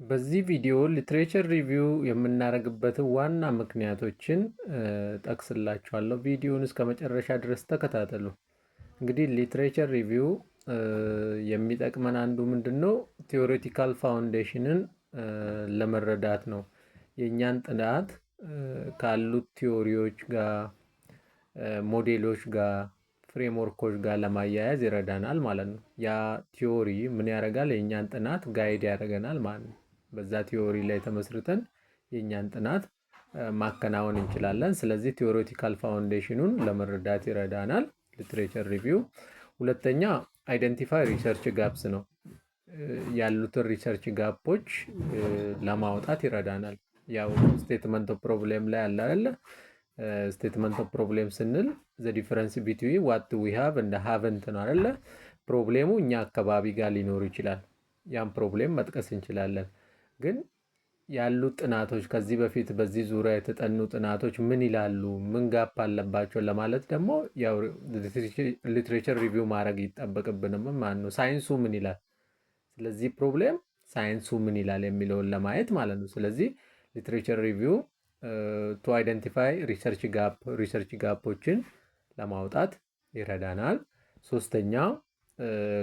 በዚህ ቪዲዮ ሊትሬቸር ሪቪው የምናደርግበትን ዋና ምክንያቶችን ጠቅስላችኋለሁ። ቪዲዮውን እስከ መጨረሻ ድረስ ተከታተሉ። እንግዲህ ሊትሬቸር ሪቪው የሚጠቅመን አንዱ ምንድን ነው? ቲዎሬቲካል ፋውንዴሽንን ለመረዳት ነው። የእኛን ጥናት ካሉት ቲዎሪዎች ጋር፣ ሞዴሎች ጋር፣ ፍሬምወርኮች ጋር ለማያያዝ ይረዳናል ማለት ነው። ያ ቲዎሪ ምን ያደርጋል? የእኛን ጥናት ጋይድ ያደርገናል ማለት ነው። በዛ ቲዎሪ ላይ ተመስርተን የእኛን ጥናት ማከናወን እንችላለን። ስለዚህ ቲዎሬቲካል ፋውንዴሽኑን ለመረዳት ይረዳናል ሊትሬቸር ሪቪው። ሁለተኛ አይደንቲፋይ ሪሰርች ጋፕስ ነው። ያሉትን ሪሰርች ጋፖች ለማውጣት ይረዳናል። ያው ስቴትመንት ኦፍ ፕሮብሌም ላይ አለ አይደለ? ስቴትመንት ኦፍ ፕሮብሌም ስንል ዘ ዲፈረንስ ቢትዊን ዋት ዊ ሃቭ እንደ ሃቭንት ነው አይደለ? ፕሮብሌሙ እኛ አካባቢ ጋር ሊኖር ይችላል። ያን ፕሮብሌም መጥቀስ እንችላለን። ግን ያሉት ጥናቶች ከዚህ በፊት በዚህ ዙሪያ የተጠኑ ጥናቶች ምን ይላሉ፣ ምን ጋፕ አለባቸው ለማለት ደግሞ ያው ሊትሬቸር ሪቪው ማድረግ ይጠበቅብንም ማለት ነው። ሳይንሱ ምን ይላል፣ ስለዚህ ፕሮብሌም ሳይንሱ ምን ይላል የሚለውን ለማየት ማለት ነው። ስለዚህ ሊትሬቸር ሪቪው ቱ አይደንቲፋይ ሪሰርች ጋፖችን ለማውጣት ይረዳናል። ሶስተኛው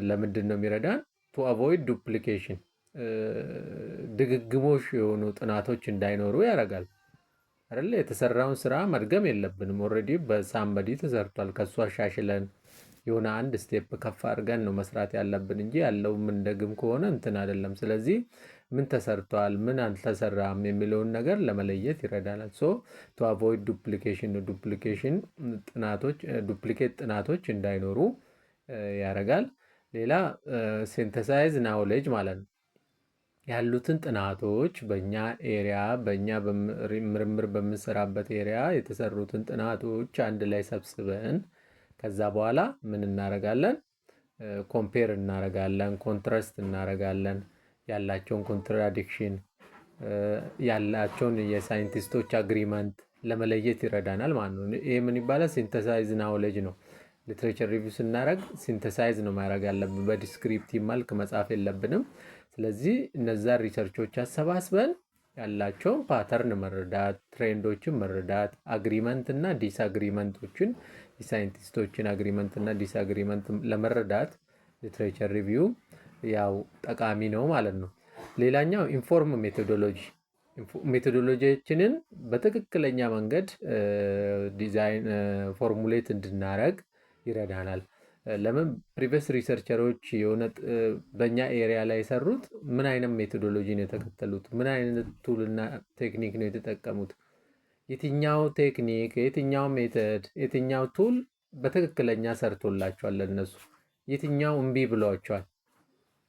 ለምንድን ነው የሚረዳን? ቱ አቮይድ ዱፕሊኬሽን፣ ድግግሞሽ የሆኑ ጥናቶች እንዳይኖሩ ያደርጋል አይደለ? የተሰራውን ስራ መድገም የለብንም። ኦልሬዲ በሳምበዲ ተሰርቷል። ከሱ አሻሽለን የሆነ አንድ ስቴፕ ከፍ አድርገን ነው መስራት ያለብን እንጂ ያለው ምንደግም ከሆነ እንትን አይደለም። ስለዚህ ምን ተሰርቷል፣ ምን አልተሰራም የሚለውን ነገር ለመለየት ይረዳናል። ሶ ቱ አቮይድ ዱፕሊኬሽን ዱፕሊኬት ጥናቶች እንዳይኖሩ ያደርጋል። ሌላ ሴንተሳይዝ ናውሌጅ ማለት ነው። ያሉትን ጥናቶች በእኛ ኤሪያ በእኛ ምርምር በምንሰራበት ኤሪያ የተሰሩትን ጥናቶች አንድ ላይ ሰብስበን ከዛ በኋላ ምን እናደርጋለን? ኮምፔር እናደርጋለን፣ ኮንትራስት እናደርጋለን። ያላቸውን ኮንትራዲክሽን፣ ያላቸውን የሳይንቲስቶች አግሪመንት ለመለየት ይረዳናል ማለት ነው። ይሄ ምን ይባላል? ሲንተሳይዝ ናውሌጅ ነው። ሊትሬቸር ሪቪው ስናደርግ ሲንተሳይዝ ነው ማድረግ ያለብን። በዲስክሪፕቲቭ መልክ መጻፍ የለብንም። ስለዚህ እነዛ ሪሰርቾች አሰባስበን ያላቸውን ፓተርን መረዳት፣ ትሬንዶችን መረዳት፣ አግሪመንት እና ዲስአግሪመንቶችን፣ የሳይንቲስቶችን አግሪመንት እና ዲስአግሪመንት ለመረዳት ሊትሬቸር ሪቪው ያው ጠቃሚ ነው ማለት ነው። ሌላኛው ኢንፎርም ሜቶዶሎጂያችንን በትክክለኛ መንገድ ዲዛይን ፎርሙሌት እንድናረግ ይረዳናል። ለምን ፕሪቪየስ ሪሰርቸሮች የሆነ በእኛ ኤሪያ ላይ የሰሩት ምን አይነት ሜቶዶሎጂ ነው የተከተሉት፣ ምን አይነት ቱልና ቴክኒክ ነው የተጠቀሙት፣ የትኛው ቴክኒክ፣ የትኛው ሜተድ፣ የትኛው ቱል በትክክለኛ ሰርቶላቸዋል ለነሱ፣ የትኛው እምቢ ብሏቸዋል፣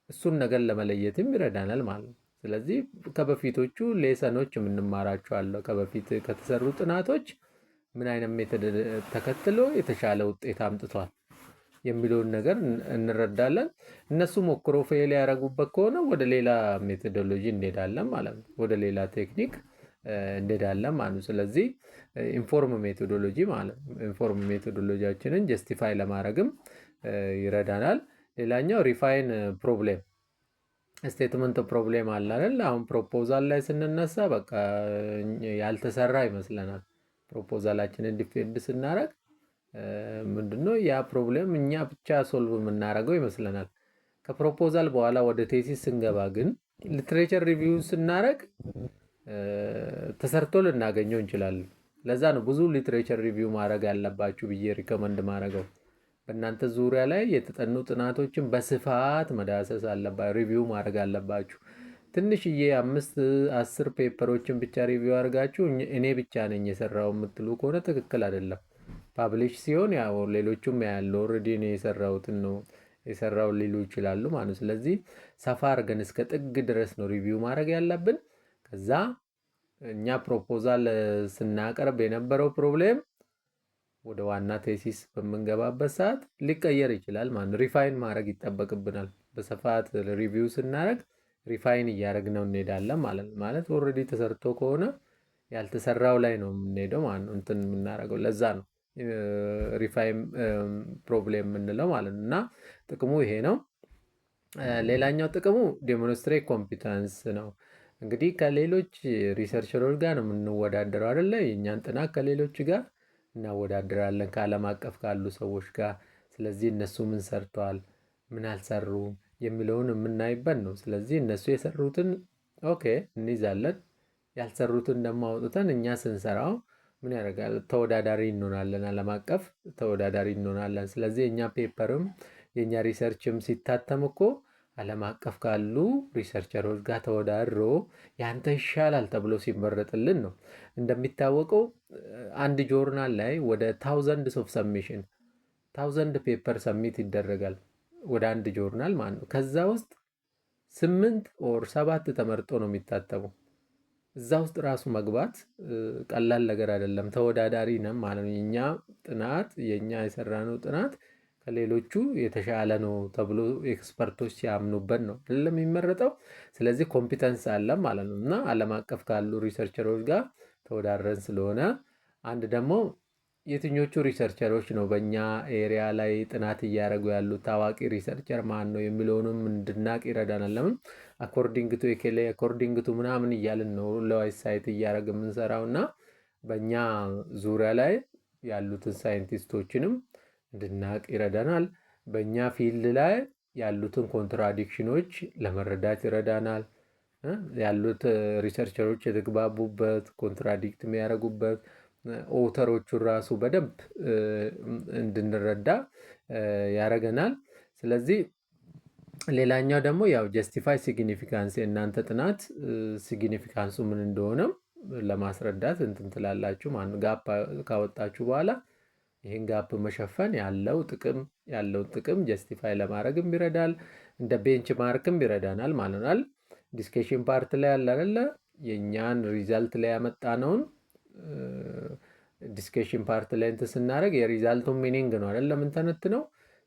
እሱን ነገር ለመለየትም ይረዳናል ማለት ነው። ስለዚህ ከበፊቶቹ ሌሰኖች የምንማራቸው አለ። ከበፊት ከተሰሩ ጥናቶች ምን አይነት ሜተድ ተከትሎ የተሻለ ውጤት አምጥቷል የሚለውን ነገር እንረዳለን። እነሱ ሞክሮ ፌል ያደረጉበት ከሆነ ወደ ሌላ ሜቶዶሎጂ እንሄዳለን ማለት ነው። ወደ ሌላ ቴክኒክ እንሄዳለን ማለት ነው። ስለዚህ ኢንፎርም ሜቶዶሎጂ ማለት ነው። ኢንፎርም ሜቶዶሎጂያችንን ጀስቲፋይ ለማድረግም ይረዳናል። ሌላኛው ሪፋይን ፕሮብሌም ስቴትመንት ፕሮብሌም አለ አይደል? አሁን ፕሮፖዛል ላይ ስንነሳ በቃ ያልተሰራ ይመስለናል። ፕሮፖዛላችንን ዲፌንድ ስናደርግ ምንድነው ያ ፕሮብሌም እኛ ብቻ ሶልቭ የምናደርገው ይመስለናል። ከፕሮፖዛል በኋላ ወደ ቴሲስ ስንገባ ግን ሊትሬቸር ሪቪው ስናደርግ ተሰርቶ ልናገኘው እንችላለን። ለዛ ነው ብዙ ሊትሬቸር ሪቪው ማድረግ ያለባችሁ ብዬ ሪከመንድ ማድረገው። በእናንተ ዙሪያ ላይ የተጠኑ ጥናቶችን በስፋት መዳሰስ አለባችሁ፣ ሪቪው ማድረግ አለባችሁ። ትንሽዬ 5-10 ፔፐሮችን ብቻ ሪቪው አድርጋችሁ እኔ ብቻ ነኝ የሰራው የምትሉ ከሆነ ትክክል አይደለም። ፓብሊሽ ሲሆን ያው ሌሎቹም ያለው ኦልሬዲ እኔ የሰራሁትን ነው የሰራው ሊሉ ይችላሉ ማለት። ስለዚህ ሰፋ አድርገን እስከ ጥግ ድረስ ነው ሪቪው ማድረግ ያለብን። ከዛ እኛ ፕሮፖዛል ስናቀርብ የነበረው ፕሮብሌም ወደ ዋና ቴሲስ በምንገባበት ሰዓት ሊቀየር ይችላል ማለት ሪፋይን ማድረግ ይጠበቅብናል። በስፋት ሪቪው ስናደርግ ሪፋይን እያደረግነው እንሄዳለን ማለት ኦልሬዲ ተሰርቶ ከሆነ ያልተሰራው ላይ ነው የምንሄደው ማለት ነው። እንትን የምናደርገው ለዛ ነው ሪፋይን ፕሮብሌም የምንለው ማለት ነው። እና ጥቅሙ ይሄ ነው። ሌላኛው ጥቅሙ ዴሞንስትሬት ኮምፒተንስ ነው። እንግዲህ ከሌሎች ሪሰርቸሮች ጋር ነው የምንወዳደረው አይደለ? የእኛን ጥናት ከሌሎች ጋር እናወዳድራለን ከዓለም አቀፍ ካሉ ሰዎች ጋር። ስለዚህ እነሱ ምን ሰርተዋል፣ ምን አልሰሩም የሚለውን የምናይበት ነው። ስለዚህ እነሱ የሰሩትን ኦኬ እንይዛለን፣ ያልሰሩትን ደግሞ አውጥተን እኛ ስንሰራው ምን ያደርጋል ተወዳዳሪ እንሆናለን፣ ዓለም አቀፍ ተወዳዳሪ እንሆናለን። ስለዚህ የእኛ ፔፐርም የእኛ ሪሰርችም ሲታተም እኮ ዓለም አቀፍ ካሉ ሪሰርቸሮች ጋር ተወዳድሮ ያንተ ይሻላል ተብሎ ሲመረጥልን ነው። እንደሚታወቀው አንድ ጆርናል ላይ ወደ ታውዘንድስ ኦፍ ሰብሚሽን 1000 ፔፐር ሰሚት ይደረጋል ወደ አንድ ጆርናል ማለት ነው። ከዛ ውስጥ 8 ኦር 7 ተመርጦ ነው የሚታተመው። እዛ ውስጥ ራሱ መግባት ቀላል ነገር አይደለም። ተወዳዳሪ ነን ማለት ነው። የኛ ጥናት የኛ የሰራነው ጥናት ከሌሎቹ የተሻለ ነው ተብሎ ኤክስፐርቶች ሲያምኑበት ነው አይደለም የሚመረጠው። ስለዚህ ኮምፒተንስ አለ ማለት ነው። እና ዓለም አቀፍ ካሉ ሪሰርቸሮች ጋር ተወዳድረን ስለሆነ አንድ ደግሞ የትኞቹ ሪሰርቸሮች ነው በእኛ ኤሪያ ላይ ጥናት እያደረጉ ያሉት፣ ታዋቂ ሪሰርቸር ማን ነው የሚለውንም እንድናቅ ይረዳናል። ለምን አኮርዲንግ ቱ ኤኬሌ አኮርዲንግ ቱ ምናምን እያልን ነው ለዌብሳይት እያደረግ የምንሰራው እና በእኛ ዙሪያ ላይ ያሉትን ሳይንቲስቶችንም እንድናቅ ይረዳናል። በእኛ ፊልድ ላይ ያሉትን ኮንትራዲክሽኖች ለመረዳት ይረዳናል። ያሉት ሪሰርቸሮች የተግባቡበት ኮንትራዲክት የሚያደርጉበት ኦተሮቹን ራሱ በደንብ እንድንረዳ ያደርገናል። ስለዚህ ሌላኛው ደግሞ ያው ጀስቲፋይ ሲግኒፊካንስ የእናንተ ጥናት ሲግኒፊካንሱ ምን እንደሆነም ለማስረዳት እንትን ትላላችሁ ማለት ጋፕ ካወጣችሁ በኋላ ይህን ጋፕ መሸፈን ያለውን ጥቅም ጀስቲፋይ ለማድረግም ይረዳል። እንደ ቤንች ማርክም ይረዳናል ማለት ነው። ዲስከሽን ፓርት ላይ ያለ አይደለ የእኛን ሪዛልት ላይ ያመጣነውን ዲስከሽን ፓርት ላይ እንትን ስናደርግ የሪዛልቱን ሚኒንግ ነው አይደል የምንተነትነው።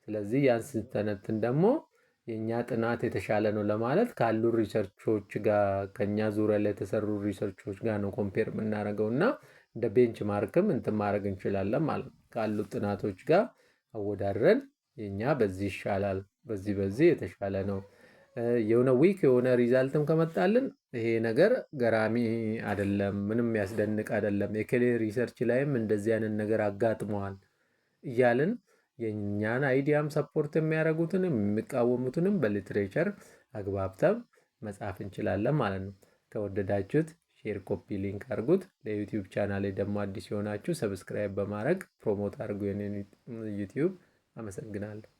ስለዚህ ያን ስንተነትን ደግሞ የእኛ ጥናት የተሻለ ነው ለማለት ካሉ ሪሰርቾች ጋር ከእኛ ዙሪያ ላይ የተሰሩ ሪሰርቾች ጋር ነው ኮምፔር የምናደርገው እና እንደ ቤንች ማርክም እንትን ማድረግ እንችላለን ማለት ነው። ካሉ ጥናቶች ጋር አወዳድረን የእኛ በዚህ ይሻላል፣ በዚህ የተሻለ ነው የሆነ ዊክ የሆነ ሪዛልትም ከመጣልን ይሄ ነገር ገራሚ አይደለም፣ ምንም ያስደንቅ አይደለም፣ የከሌ ሪሰርች ላይም እንደዚህ አይነት ነገር አጋጥመዋል እያልን የእኛን አይዲያም ሰፖርት የሚያደርጉትንም የሚቃወሙትንም በሊትሬቸር አግባብተን መጻፍ እንችላለን ማለት ነው። ከወደዳችሁት ሼር፣ ኮፒ ሊንክ አድርጉት። ለዩቲዩብ ቻናሌ ደግሞ አዲስ የሆናችሁ ሰብስክራይብ በማድረግ ፕሮሞት አድርጉ የኔን ዩቲዩብ። አመሰግናለሁ።